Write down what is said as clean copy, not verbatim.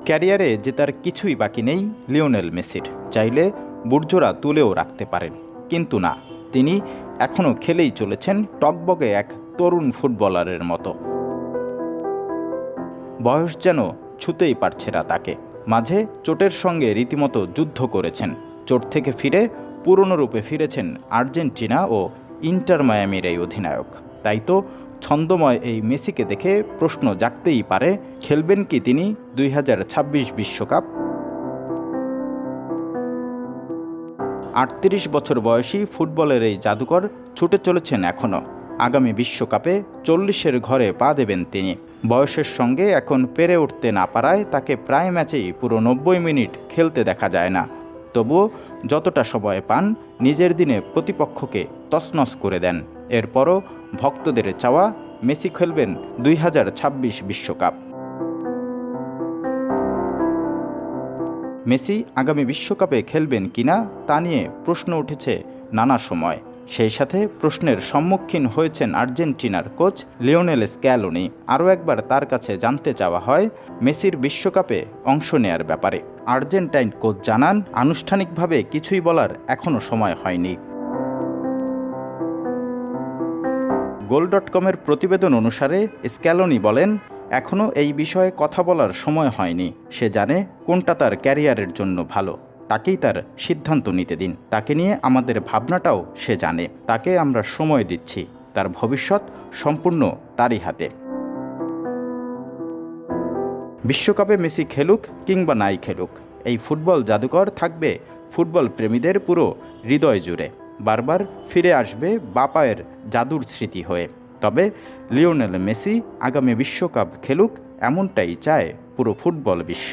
ক্যারিয়ারে যে তার কিছুই বাকি নেই লিওনেল মেসির, চাইলে বুটজোড়া তুলেও রাখতে পারেন, কিন্তু না, তিনি এখনও খেলেই চলেছেন টকবগে এক তরুণ ফুটবলারের মতো। বয়স যেন ছুতেই পারছে না তাকে। মাঝে চোটের সঙ্গে রীতিমতো যুদ্ধ করেছেন, চোট থেকে ফিরে পুরনো রূপে ফিরেছেন আর্জেন্টিনা ও ইন্টার মায়ামির এই অধিনায়ক। তাই তো ছন্দময় এই মেসিকে দেখে প্রশ্ন জাগতেই পারে, খেলবেন কি তিনি 2026 বিশ্বকাপ? 38 বছর বয়সী ফুটবলের এই জাদুকর ছুটে চলেছেন এখনও। আগামী বিশ্বকাপে 40-এর ঘরে পা দেবেন তিনি। বয়সের সঙ্গে এখন পেরে উঠতে না পারায় তাকে প্রায় ম্যাচেই পুরো 90 মিনিট খেলতে দেখা যায় না। তবুও যতটা সময় পান নিজের দিনে প্রতিপক্ষকে তছনছ করে দেন। এরপরও ভক্তদের চাওয়া, মেসি খেলবেন 2026 বিশ্বকাপ। মেসি আগামী বিশ্বকাপে খেলবেন কিনা তা নিয়ে প্রশ্ন উঠেছে নানা সময়। সেই সাথে প্রশ্নের সম্মুখীন হয়েছেন আর্জেন্টিনার কোচ লিওনেল স্ক্যালোনি। আরও একবার তার কাছে জানতে চাওয়া হয় মেসির বিশ্বকাপে অংশ নেয়ার ব্যাপারে। আর্জেন্টাইন কোচ জানান, আনুষ্ঠানিকভাবে কিছুই বলার এখনও সময় হয়নি। গোল.কমের প্রতিবেদন অনুসারে স্ক্যালোনি বলেন, এখনও এই বিষয়ে কথা বলার সময় হয়নি। সে জানে কোনটা তার ক্যারিয়ারের জন্য ভালো, তাকেই তার সিদ্ধান্ত নিতে দিন। তাকে নিয়ে আমাদের ভাবনাটাও সে জানে, তাকে আমরা সময় দিচ্ছি। তার ভবিষ্যৎ সম্পূর্ণ তারই হাতে। বিশ্বকাপে মেসি খেলুক কিংবা নাই খেলুক, এই ফুটবল জাদুকর থাকবে ফুটবল প্রেমীদের পুরো হৃদয় জুড়ে। বারবার ফিরে আসবে বাপায়ের জাদুর স্মৃতি হয়ে। তবে লিওনেল মেসি আগামী বিশ্বকাপ খেলুক, এমনটাই চায় পুরো ফুটবল বিশ্ব।